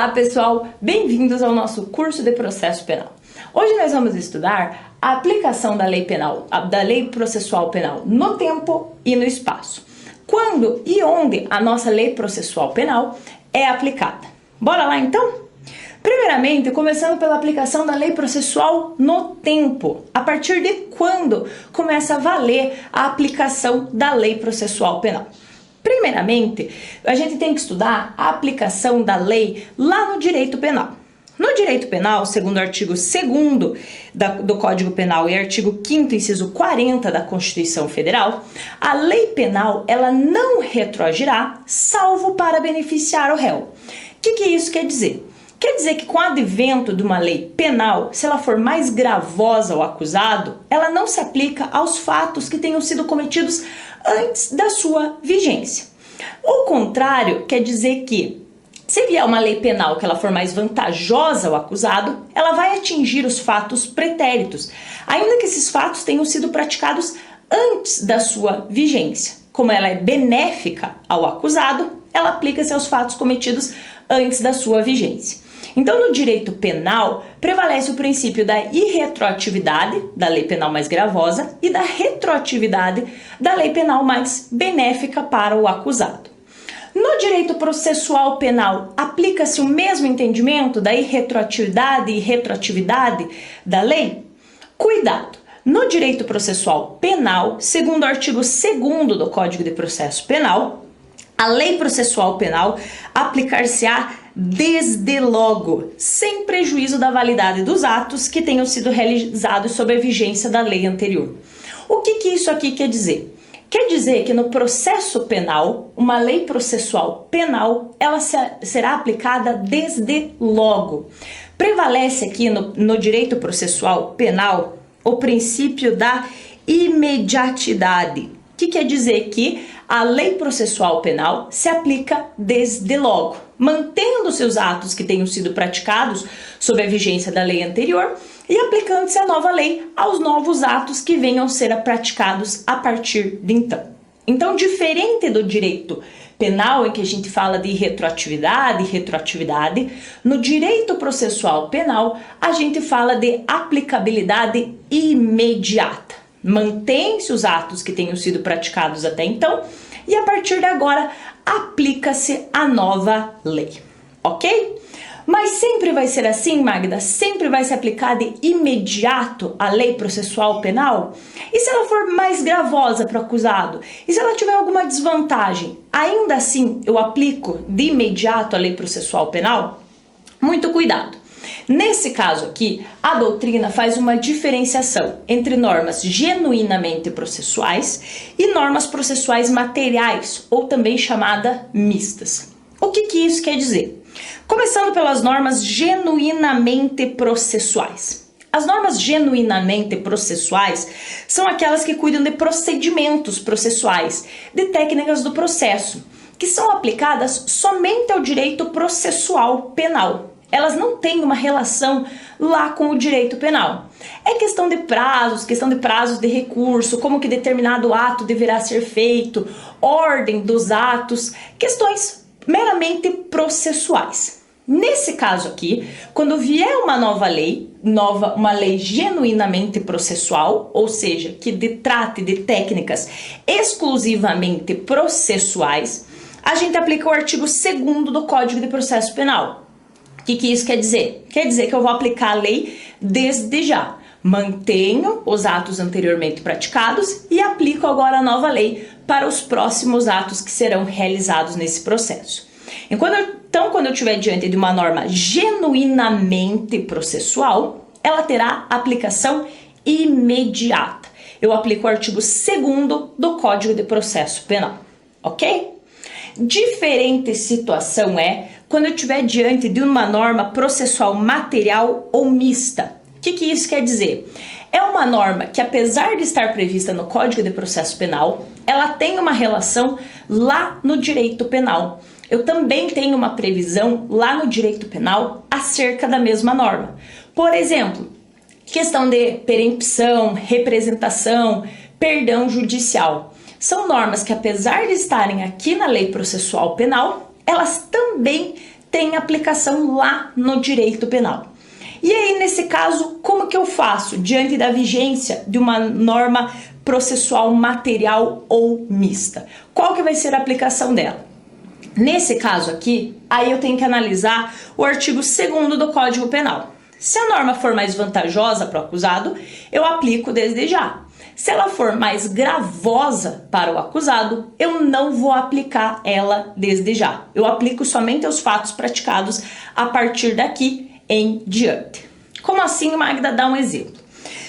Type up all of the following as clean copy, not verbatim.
Olá pessoal, bem-vindos ao nosso curso de processo penal. Hoje nós vamos estudar a aplicação da lei penal, da lei processual penal no tempo e no espaço. Quando e onde a nossa lei processual penal é aplicada. Bora lá então? Primeiramente, começando pela aplicação da lei processual no tempo. A partir de quando começa a valer a aplicação da lei processual penal? Primeiramente, a gente tem que estudar a aplicação da lei lá no direito penal. No direito penal, segundo o artigo 2º do Código Penal e artigo 5º, inciso 40 da Constituição Federal, a lei penal ela não retroagirá, salvo para beneficiar o réu. O que isso quer dizer? Quer dizer que com o advento de uma lei penal, se ela for mais gravosa ao acusado, ela não se aplica aos fatos que tenham sido cometidos antes da sua vigência. O contrário quer dizer que, se vier uma lei penal que ela for mais vantajosa ao acusado, ela vai atingir os fatos pretéritos, ainda que esses fatos tenham sido praticados antes da sua vigência. Como ela é benéfica ao acusado, ela aplica-se aos fatos cometidos antes da sua vigência. Então, no direito penal, prevalece o princípio da irretroatividade da lei penal mais gravosa e da retroatividade da lei penal mais benéfica para o acusado. No direito processual penal, aplica-se o mesmo entendimento da irretroatividade e retroatividade da lei? Cuidado! No direito processual penal, segundo o artigo 2º do Código de Processo Penal, a lei processual penal aplicar-se-á desde logo, sem prejuízo da validade dos atos que tenham sido realizados sob a vigência da lei anterior. O que isso aqui quer dizer? Quer dizer que no processo penal, uma lei processual penal, ela será aplicada desde logo. Prevalece aqui no direito processual penal o princípio da imediatidade, que quer dizer que a lei processual penal se aplica desde logo, mantendo seus atos que tenham sido praticados sob a vigência da lei anterior e aplicando-se a nova lei aos novos atos que venham a ser praticados a partir de então. Então, diferente do direito penal, em que a gente fala de retroatividade e retroatividade, no direito processual penal, a gente fala de aplicabilidade imediata. Mantém-se os atos que tenham sido praticados até então e a partir de agora aplica-se a nova lei, ok? Mas sempre vai ser assim, Magda? Sempre vai se aplicar de imediato a lei processual penal? E se ela for mais gravosa para o acusado? E se ela tiver alguma desvantagem? Ainda assim eu aplico de imediato a lei processual penal? Muito cuidado! Nesse caso aqui, a doutrina faz uma diferenciação entre normas genuinamente processuais e normas processuais materiais, ou também chamada mistas. O que isso quer dizer? Começando pelas normas genuinamente processuais. As normas genuinamente processuais são aquelas que cuidam de procedimentos processuais, de técnicas do processo, que são aplicadas somente ao direito processual penal. Elas não têm uma relação lá com o direito penal. É questão de prazos de recurso, como que determinado ato deverá ser feito, ordem dos atos, questões meramente processuais. Nesse caso aqui, quando vier uma nova lei, uma lei genuinamente processual, ou seja, que trate de técnicas exclusivamente processuais, a gente aplica o artigo 2º do Código de Processo Penal. O que isso quer dizer? Quer dizer que eu vou aplicar a lei desde já. Mantenho os atos anteriormente praticados e aplico agora a nova lei para os próximos atos que serão realizados nesse processo. Então, quando eu estiver diante de uma norma genuinamente processual, ela terá aplicação imediata. Eu aplico o artigo 2º do Código de Processo Penal, ok? Diferente situação é quando eu estiver diante de uma norma processual material ou mista. O que isso quer dizer? É uma norma que, apesar de estar prevista no Código de Processo Penal, ela tem uma relação lá no direito penal. Eu também tenho uma previsão lá no direito penal acerca da mesma norma. Por exemplo, questão de perempção, representação, perdão judicial. São normas que, apesar de estarem aqui na lei processual penal, elas também tem aplicação lá no direito penal. E aí, nesse caso, como que eu faço diante da vigência de uma norma processual material ou mista? Qual que vai ser a aplicação dela? Nesse caso aqui, aí eu tenho que analisar o artigo 2º do Código Penal. Se a norma for mais vantajosa para o acusado, eu aplico desde já. Se ela for mais gravosa para o acusado, eu não vou aplicar ela desde já. Eu aplico somente aos fatos praticados a partir daqui em diante. Como assim, Magda? Dá um exemplo.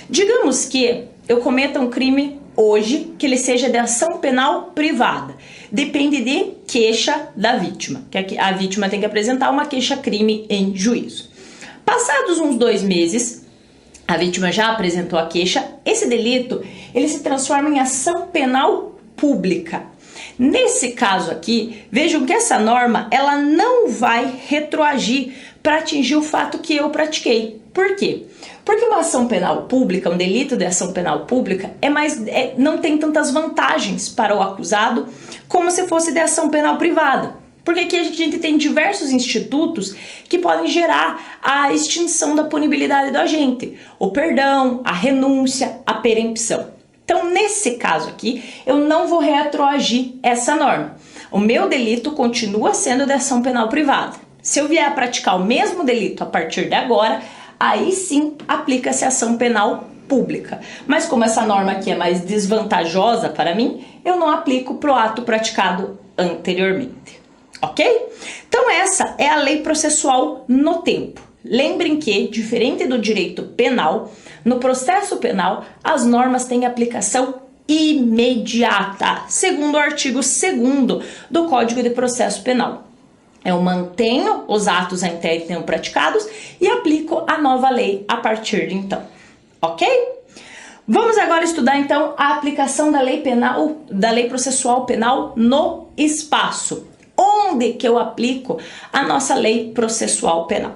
Digamos que eu cometa um crime hoje, que ele seja de ação penal privada. Depende de queixa da vítima, que a vítima tem que apresentar uma queixa-crime em juízo. Passados uns 2 meses, a vítima já apresentou a queixa, esse delito ele se transforma em ação penal pública. Nesse caso aqui, vejam que essa norma ela não vai retroagir para atingir o fato que eu pratiquei. Por quê? Porque uma ação penal pública, um delito de ação penal pública, não tem tantas vantagens para o acusado como se fosse de ação penal privada. Porque aqui a gente tem diversos institutos que podem gerar a extinção da punibilidade do agente, o perdão, a renúncia, a perempção. Então, nesse caso aqui, eu não vou retroagir essa norma. O meu delito continua sendo de ação penal privada. Se eu vier a praticar o mesmo delito a partir de agora, aí sim aplica-se a ação penal pública. Mas como essa norma aqui é mais desvantajosa para mim, eu não aplico para o ato praticado anteriormente. Ok? Então essa é a lei processual no tempo. Lembrem que, diferente do direito penal, no processo penal as normas têm aplicação imediata, segundo o artigo 2º do Código de Processo Penal. Eu mantenho os atos a intérim praticados e aplico a nova lei a partir de então. Ok? Vamos agora estudar então a aplicação da lei penal, da lei processual penal no espaço. Onde que eu aplico a nossa lei processual penal?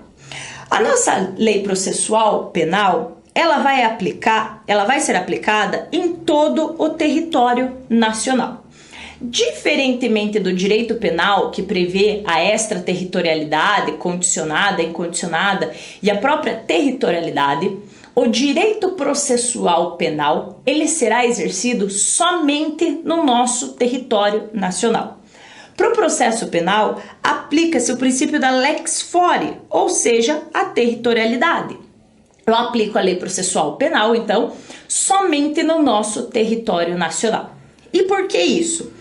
A nossa lei processual penal, ela vai ser aplicada em todo o território nacional. Diferentemente do direito penal, que prevê a extraterritorialidade, condicionada, incondicionada e a própria territorialidade, o direito processual penal, ele será exercido somente no nosso território nacional. Para o processo penal, aplica-se o princípio da lex fori, ou seja, a territorialidade. Eu aplico a lei processual penal, então, somente no nosso território nacional. E por que isso?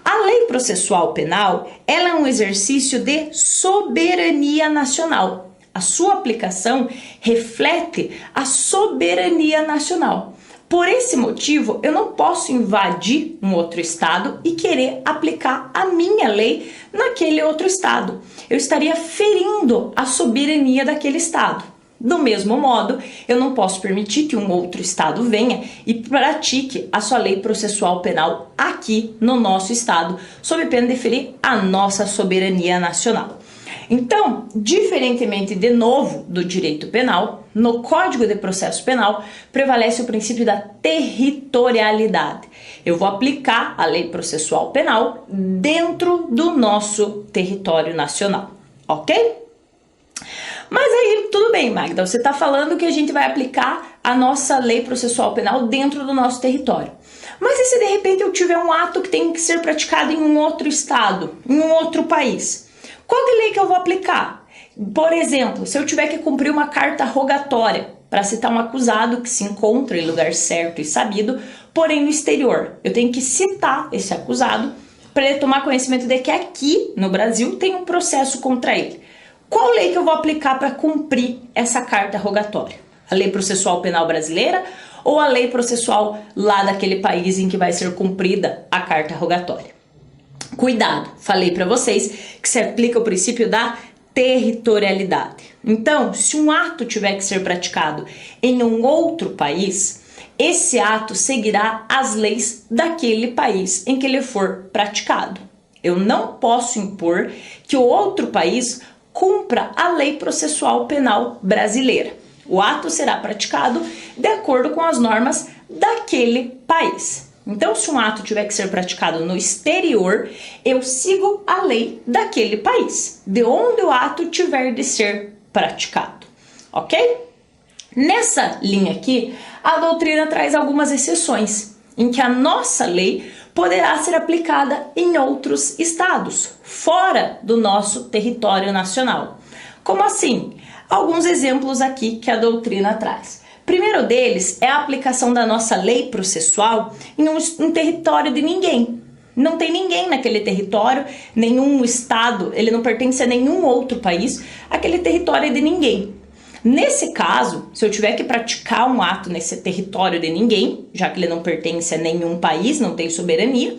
A lei processual penal, ela é um exercício de soberania nacional. A sua aplicação reflete a soberania nacional. Por esse motivo, eu não posso invadir um outro estado e querer aplicar a minha lei naquele outro estado. Eu estaria ferindo a soberania daquele estado. Do mesmo modo, eu não posso permitir que um outro estado venha e pratique a sua lei processual penal aqui no nosso estado, sob pena de ferir a nossa soberania nacional. Então, diferentemente de novo do direito penal, no Código de Processo Penal prevalece o princípio da territorialidade. Eu vou aplicar a lei processual penal dentro do nosso território nacional, ok? Mas aí, tudo bem, Magda, você está falando que a gente vai aplicar a nossa lei processual penal dentro do nosso território. Mas e se de repente eu tiver um ato que tem que ser praticado em um outro estado, em um outro país? Qual que lei que eu vou aplicar? Por exemplo, se eu tiver que cumprir uma carta rogatória para citar um acusado que se encontra em lugar certo e sabido, porém no exterior, eu tenho que citar esse acusado para ele tomar conhecimento de que aqui no Brasil tem um processo contra ele. Qual lei que eu vou aplicar para cumprir essa carta rogatória? A lei processual penal brasileira ou a lei processual lá daquele país em que vai ser cumprida a carta rogatória? Cuidado, falei para vocês que se aplica o princípio da territorialidade. Então, se um ato tiver que ser praticado em um outro país, esse ato seguirá as leis daquele país em que ele for praticado. Eu não posso impor que o outro país cumpra a lei processual penal brasileira. O ato será praticado de acordo com as normas daquele país. Então, se um ato tiver que ser praticado no exterior, eu sigo a lei daquele país, de onde o ato tiver de ser praticado, ok? Nessa linha aqui, a doutrina traz algumas exceções, em que a nossa lei poderá ser aplicada em outros estados, fora do nosso território nacional. Como assim? Alguns exemplos aqui que a doutrina traz. Primeiro deles é a aplicação da nossa lei processual em um território de ninguém. Não tem ninguém naquele território, nenhum estado, ele não pertence a nenhum outro país, aquele território é de ninguém. Nesse caso, se eu tiver que praticar um ato nesse território de ninguém, já que ele não pertence a nenhum país, não tem soberania,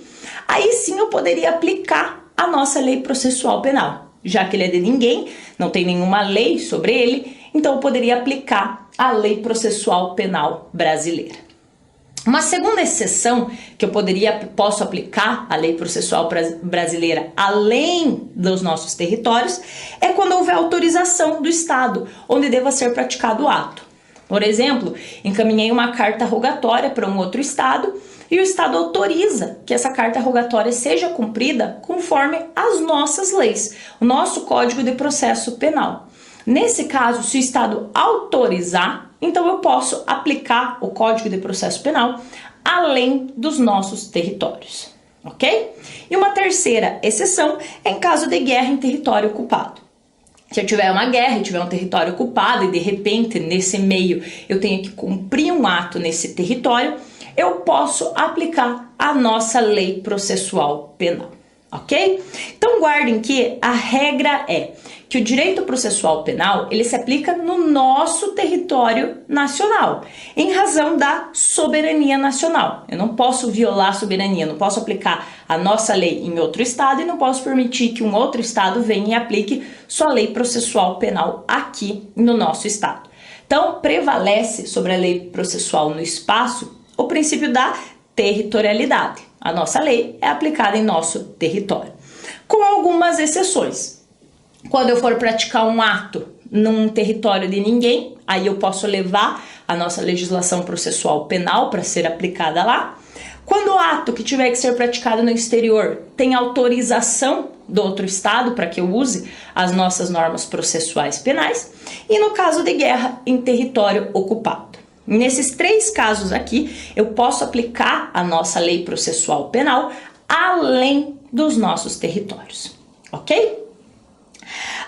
aí sim eu poderia aplicar a nossa lei processual penal. Já que ele é de ninguém, não tem nenhuma lei sobre ele, então eu poderia aplicar a lei processual penal brasileira. Uma segunda exceção que eu posso aplicar a lei processual brasileira além dos nossos territórios é quando houver autorização do Estado, onde deva ser praticado o ato. Por exemplo, encaminhei uma carta rogatória para um outro Estado e o Estado autoriza que essa carta rogatória seja cumprida conforme as nossas leis, o nosso Código de Processo Penal. Nesse caso, se o Estado autorizar, então eu posso aplicar o Código de Processo Penal além dos nossos territórios, ok? E uma terceira exceção é em caso de guerra em território ocupado. Se eu tiver uma guerra e tiver um território ocupado e de repente nesse meio eu tenho que cumprir um ato nesse território, eu posso aplicar a nossa lei processual penal, ok? Então guardem que a regra é que o direito processual penal ele se aplica no nosso território nacional, em razão da soberania nacional. Eu não posso violar a soberania, não posso aplicar a nossa lei em outro estado e não posso permitir que um outro estado venha e aplique sua lei processual penal aqui no nosso estado. Então, prevalece sobre a lei processual no espaço o princípio da territorialidade. A nossa lei é aplicada em nosso território, com algumas exceções. Quando eu for praticar um ato num território de ninguém, aí eu posso levar a nossa legislação processual penal para ser aplicada lá. Quando o ato que tiver que ser praticado no exterior tem autorização do outro estado para que eu use as nossas normas processuais penais. E no caso de guerra em território ocupado. Nesses três casos aqui, eu posso aplicar a nossa lei processual penal além dos nossos territórios, ok?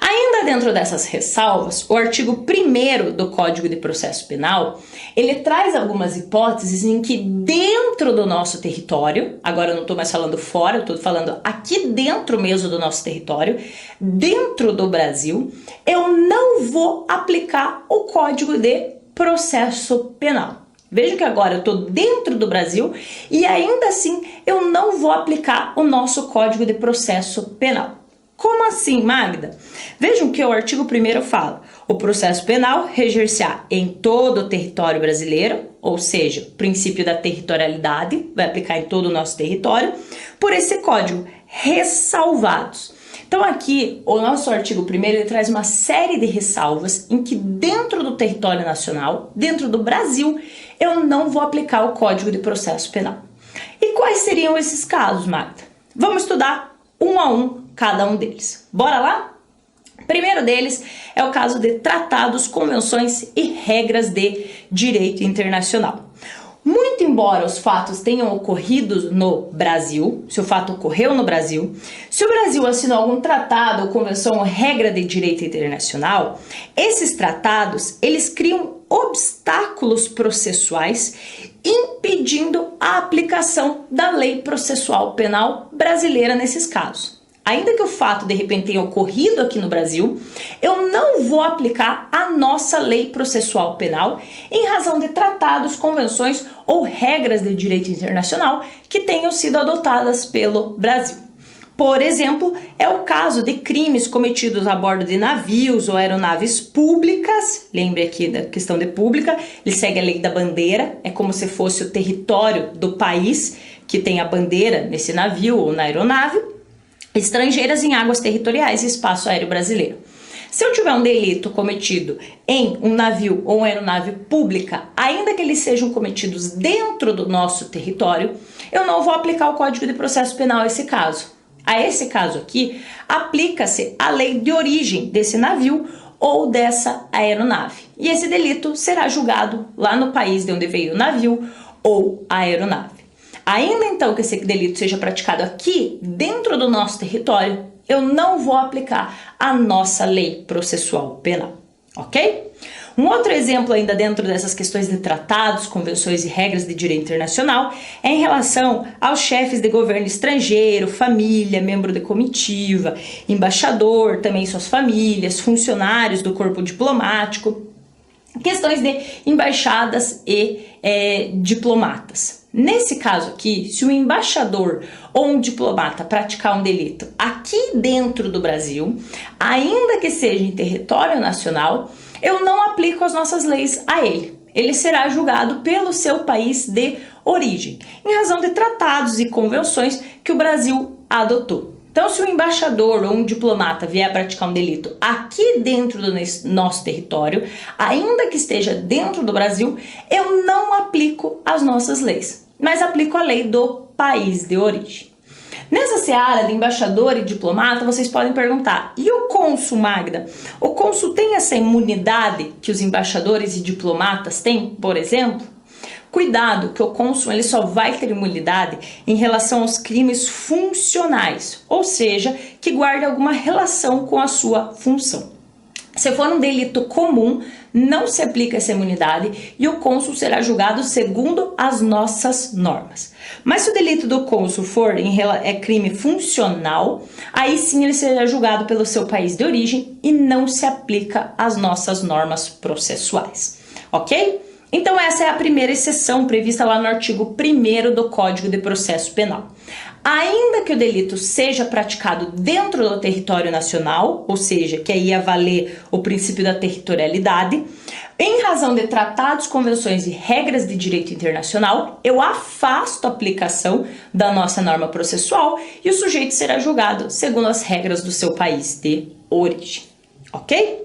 Ainda dentro dessas ressalvas, o artigo 1º do Código de Processo Penal, ele traz algumas hipóteses em que dentro do nosso território, agora eu não estou mais falando fora, eu estou falando aqui dentro mesmo do nosso território, dentro do Brasil, eu não vou aplicar o Código de Processo Penal. Veja que agora eu estou dentro do Brasil e ainda assim eu não vou aplicar o nosso Código de Processo Penal. Como assim, Magda? Vejam que o artigo 1º fala: o processo penal reger-se-á em todo o território brasileiro, ou seja, o princípio da territorialidade vai aplicar em todo o nosso território, por esse código, ressalvados. Então aqui, o nosso artigo 1º ele traz uma série de ressalvas em que dentro do território nacional, dentro do Brasil, eu não vou aplicar o Código de Processo Penal. E quais seriam esses casos, Magda? Vamos estudar um a um cada um deles. Bora lá? O primeiro deles é o caso de tratados, convenções e regras de direito internacional. Muito embora os fatos tenham ocorrido no Brasil, se o fato ocorreu no Brasil, se o Brasil assinou algum tratado ou convenção ou regra de direito internacional, esses tratados, eles criam obstáculos processuais impedindo a aplicação da lei processual penal brasileira nesses casos. Ainda que o fato de repente tenha ocorrido aqui no Brasil, eu não vou aplicar a nossa lei processual penal em razão de tratados, convenções ou regras de direito internacional que tenham sido adotadas pelo Brasil. Por exemplo, é o caso de crimes cometidos a bordo de navios ou aeronaves públicas. Lembre aqui da questão de pública, ele segue a lei da bandeira, é como se fosse o território do país que tem a bandeira nesse navio ou na aeronave. Estrangeiras em águas territoriais e espaço aéreo brasileiro. Se eu tiver um delito cometido em um navio ou uma aeronave pública, ainda que eles sejam cometidos dentro do nosso território, eu não vou aplicar o Código de Processo Penal a esse caso. A esse caso aqui, aplica-se a lei de origem desse navio ou dessa aeronave. E esse delito será julgado lá no país de onde veio o navio ou a aeronave. Ainda então que esse delito seja praticado aqui, dentro do nosso território, eu não vou aplicar a nossa lei processual penal, ok? Um outro exemplo ainda dentro dessas questões de tratados, convenções e regras de direito internacional é em relação aos chefes de governo estrangeiro, família, membro de comitiva, embaixador, também suas famílias, funcionários do corpo diplomático, questões de embaixadas e diplomatas. Nesse caso aqui, se um embaixador ou um diplomata praticar um delito aqui dentro do Brasil, ainda que seja em território nacional, eu não aplico as nossas leis a ele. Ele será julgado pelo seu país de origem, em razão de tratados e convenções que o Brasil adotou. Então, se um embaixador ou um diplomata vier praticar um delito aqui dentro do nosso território, ainda que esteja dentro do Brasil, eu não aplico as nossas leis, mas aplico a lei do país de origem. Nessa seara de embaixador e diplomata, vocês podem perguntar, e o cônsul, Magda? O cônsul tem essa imunidade que os embaixadores e diplomatas têm, por exemplo? Cuidado, que o cônsul ele só vai ter imunidade em relação aos crimes funcionais, ou seja, que guarde alguma relação com a sua função. Se for um delito comum, não se aplica essa imunidade e o cônsul será julgado segundo as nossas normas. Mas se o delito do cônsul for crime funcional, aí sim ele será julgado pelo seu país de origem e não se aplica às nossas normas processuais, ok? Então essa é a primeira exceção prevista lá no artigo 1º do Código de Processo Penal. Ainda que o delito seja praticado dentro do território nacional, ou seja, que aí ia valer o princípio da territorialidade, em razão de tratados, convenções e regras de direito internacional, eu afasto a aplicação da nossa norma processual e o sujeito será julgado segundo as regras do seu país de origem, ok?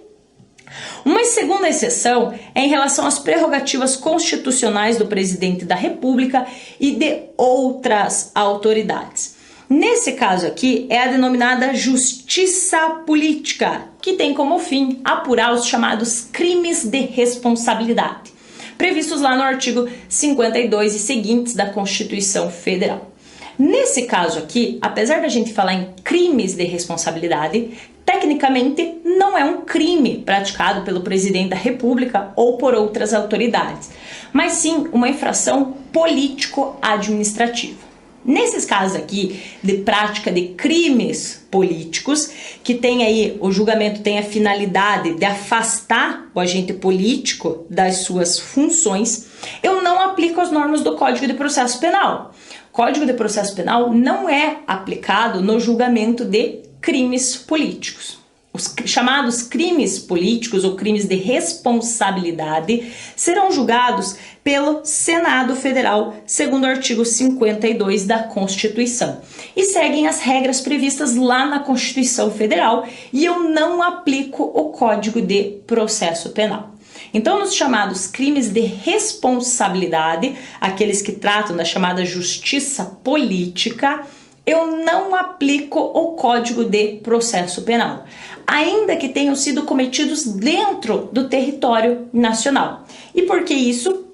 Uma segunda exceção é em relação às prerrogativas constitucionais do presidente da República e de outras autoridades. Nesse caso aqui é a denominada justiça política, que tem como fim apurar os chamados crimes de responsabilidade, previstos lá no artigo 52 e seguintes da Constituição Federal. Nesse caso aqui, apesar da gente falar em crimes de responsabilidade, tecnicamente não é um crime praticado pelo presidente da República ou por outras autoridades, mas sim uma infração político-administrativa. Nesses casos aqui de prática de crimes políticos, que tem aí, o julgamento tem a finalidade de afastar o agente político das suas funções, eu não aplico as normas do Código de Processo Penal. O Código de Processo Penal não é aplicado no julgamento de crimes políticos. Os chamados crimes políticos ou crimes de responsabilidade serão julgados pelo Senado Federal, segundo o artigo 52 da Constituição, e seguem as regras previstas lá na Constituição Federal, e eu não aplico o Código de Processo Penal. Então, nos chamados crimes de responsabilidade, aqueles que tratam da chamada justiça política, eu não aplico o Código de Processo Penal, ainda que tenham sido cometidos dentro do território nacional. E por que isso?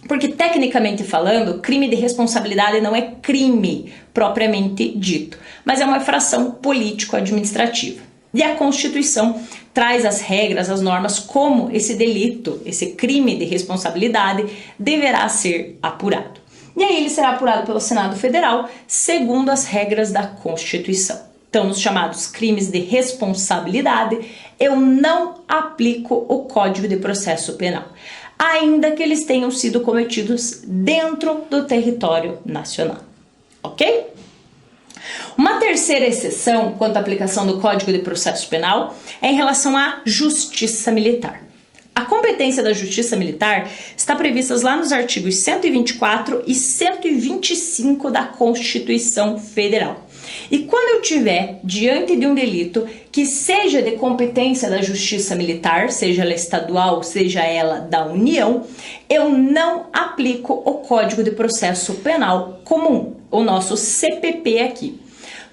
Porque, tecnicamente falando, crime de responsabilidade não é crime propriamente dito, mas é uma infração político-administrativa. E a Constituição traz as regras, as normas, como esse delito, esse crime de responsabilidade deverá ser apurado. E aí ele será apurado pelo Senado Federal, segundo as regras da Constituição. Então, nos chamados crimes de responsabilidade, eu não aplico o Código de Processo Penal, ainda que eles tenham sido cometidos dentro do território nacional, ok? Uma terceira exceção quanto à aplicação do Código de Processo Penal é em relação à justiça militar. A competência da Justiça Militar está prevista lá nos artigos 124 e 125 da Constituição Federal. E quando eu tiver diante de um delito que seja de competência da Justiça Militar, seja ela estadual, seja ela da União, eu não aplico o Código de Processo Penal Comum, o nosso CPP aqui.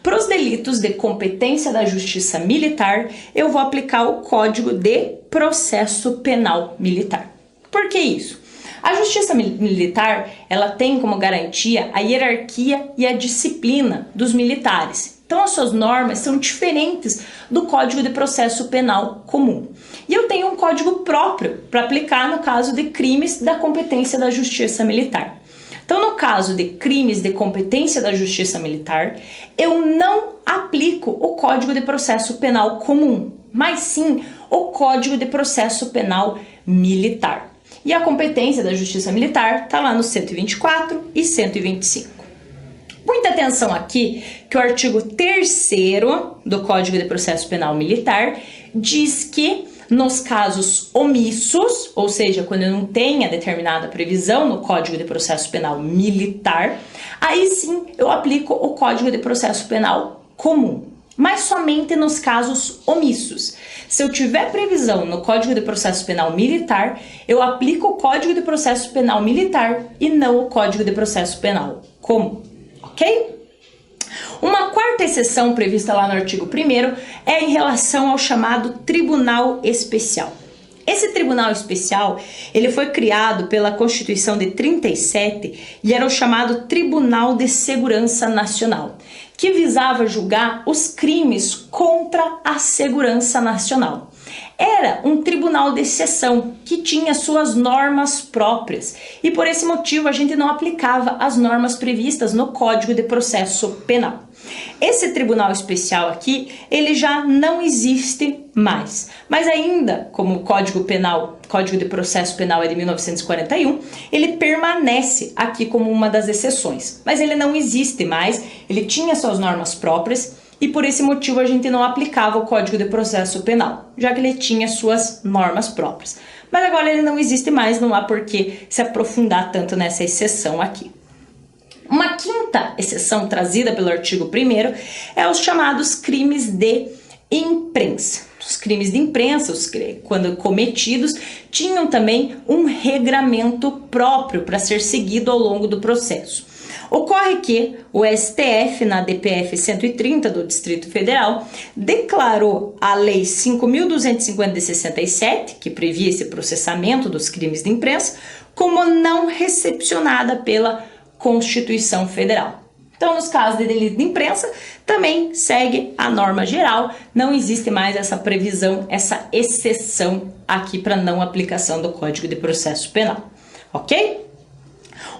Para os delitos de competência da Justiça Militar, eu vou aplicar o Código de Processo Penal Militar. Por que isso? A Justiça Militar, ela tem como garantia a hierarquia e a disciplina dos militares. Então, as suas normas são diferentes do Código de Processo Penal Comum. E eu tenho um código próprio para aplicar no caso de crimes da competência da Justiça Militar. Então, no caso de crimes de competência da Justiça Militar, eu não aplico o Código de Processo Penal Comum, mas sim o Código de Processo Penal Militar. E a competência da Justiça Militar está lá no 124 e 125. Muita atenção aqui que o artigo 3º do Código de Processo Penal Militar diz que nos casos omissos, ou seja, quando eu não tenha determinada previsão no Código de Processo Penal Militar, aí sim eu aplico o Código de Processo Penal Comum, mas somente nos casos omissos. Se eu tiver previsão no Código de Processo Penal Militar, eu aplico o Código de Processo Penal Militar e não o Código de Processo Penal Comum, ok? Uma quarta exceção prevista lá no artigo 1º é em relação ao chamado Tribunal Especial. Esse Tribunal Especial, ele foi criado pela Constituição de 37 e era o chamado Tribunal de Segurança Nacional, que visava julgar os crimes contra a segurança nacional. Era um tribunal de exceção que tinha suas normas próprias e por esse motivo a gente não aplicava as normas previstas no Código de Processo Penal. Esse tribunal especial aqui, ele já não existe mais, mas ainda, como o Código de Processo Penal é de 1941, ele permanece aqui como uma das exceções, mas ele não existe mais, ele tinha suas normas próprias e por esse motivo a gente não aplicava o Código de Processo Penal, já que ele tinha suas normas próprias. Mas agora ele não existe mais, não há por que se aprofundar tanto nessa exceção aqui. Uma quinta exceção trazida pelo artigo 1º é os chamados crimes de imprensa. Os crimes de imprensa, quando cometidos, tinham também um regramento próprio para ser seguido ao longo do processo. Ocorre que o STF, na DPF 130 do Distrito Federal, declarou a Lei 5.250 de 67, que previa esse processamento dos crimes de imprensa, como não recepcionada pela Constituição Federal. Então, nos casos de delito de imprensa, também segue a norma geral, não existe mais essa previsão, essa exceção aqui para não aplicação do Código de Processo Penal, ok?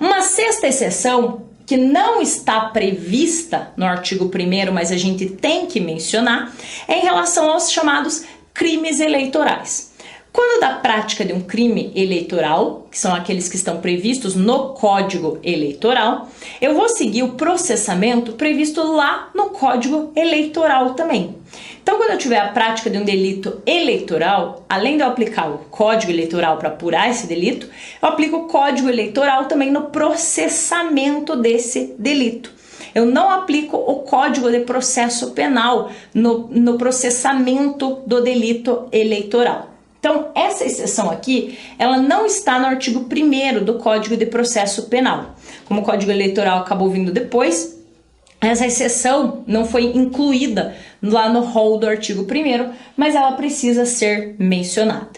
Uma sexta exceção que não está prevista no artigo 1º, mas a gente tem que mencionar, é em relação aos chamados crimes eleitorais. Quando da prática de um crime eleitoral, que são aqueles que estão previstos no Código Eleitoral, eu vou seguir o processamento previsto lá no Código Eleitoral também. Então, quando eu tiver a prática de um delito eleitoral, além de eu aplicar o Código Eleitoral para apurar esse delito, eu aplico o Código Eleitoral também no processamento desse delito. Eu não aplico o Código de Processo Penal no processamento do delito eleitoral. Então, essa exceção aqui, ela não está no artigo 1º do Código de Processo Penal. Como o Código Eleitoral acabou vindo depois, essa exceção não foi incluída lá no rol do artigo 1º, mas ela precisa ser mencionada.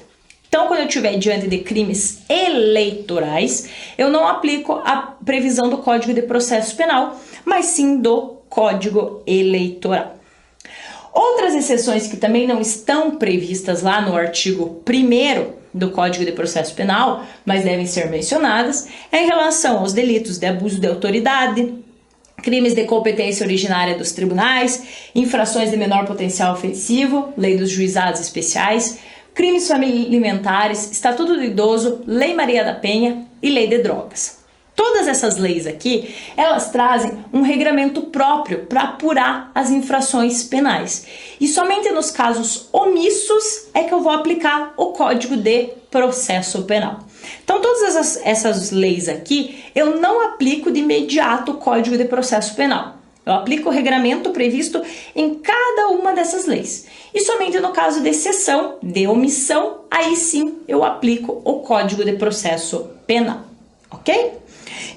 Então, quando eu estiver diante de crimes eleitorais, eu não aplico a previsão do Código de Processo Penal, mas sim do Código Eleitoral. Outras exceções que também não estão previstas lá no artigo 1º do Código de Processo Penal, mas devem ser mencionadas, é em relação aos delitos de abuso de autoridade, crimes de competência originária dos tribunais, infrações de menor potencial ofensivo, lei dos juizados especiais, crimes familiares, Estatuto do Idoso, Lei Maria da Penha e Lei de Drogas. Todas essas leis aqui, elas trazem um regramento próprio para apurar as infrações penais. E somente nos casos omissos é que eu vou aplicar o Código de Processo Penal. Então, todas essas leis aqui, eu não aplico de imediato o Código de Processo Penal. Eu aplico o regramento previsto em cada uma dessas leis. E somente no caso de exceção, de omissão, aí sim eu aplico o Código de Processo Penal. Ok?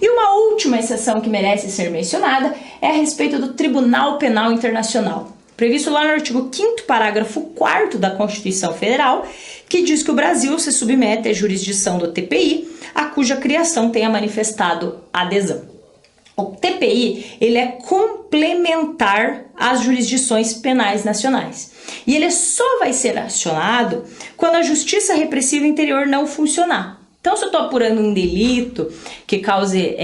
E uma última exceção que merece ser mencionada é a respeito do Tribunal Penal Internacional, previsto lá no artigo 5º, parágrafo 4º da Constituição Federal, que diz que o Brasil se submete à jurisdição do TPI, a cuja criação tenha manifestado adesão. O TPI, ele é complementar às jurisdições penais nacionais. E ele só vai ser acionado quando a justiça repressiva interior não funcionar. Então, se eu estou apurando um delito que cause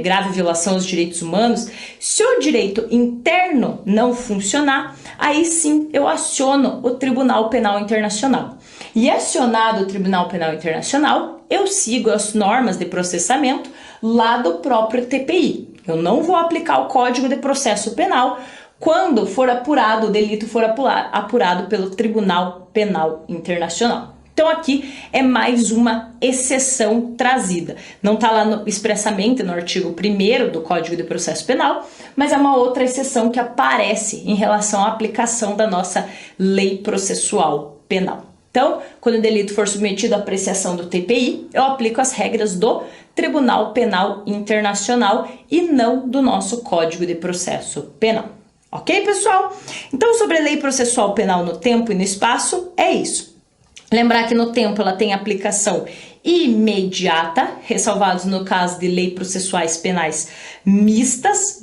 grave violação aos direitos humanos, se o direito interno não funcionar, aí sim eu aciono o Tribunal Penal Internacional. E acionado o Tribunal Penal Internacional, eu sigo as normas de processamento lá do próprio TPI. Eu não vou aplicar o Código de Processo Penal quando for apurado, o delito for apurado pelo Tribunal Penal Internacional. Então aqui é mais uma exceção trazida. Não está lá expressamente no artigo 1º do Código de Processo Penal, mas é uma outra exceção que aparece em relação à aplicação da nossa lei processual penal. Então, quando o delito for submetido à apreciação do TPI, eu aplico as regras do Tribunal Penal Internacional e não do nosso Código de Processo Penal. Ok, pessoal? Então, sobre a lei processual penal no tempo e no espaço, é isso. Lembrar que no tempo ela tem aplicação imediata, ressalvados no caso de lei processuais penais mistas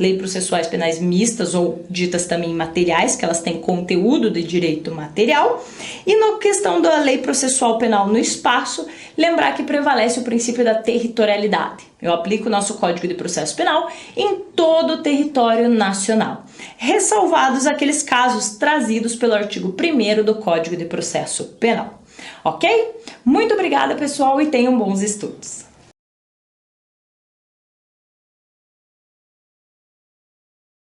ou ditas também materiais, que elas têm conteúdo de direito material. E na questão da lei processual penal no espaço, lembrar que prevalece o princípio da territorialidade. Eu aplico o nosso Código de Processo Penal em todo o território nacional, ressalvados aqueles casos trazidos pelo artigo 1º do Código de Processo Penal. Ok? Muito obrigada, pessoal, e tenham bons estudos!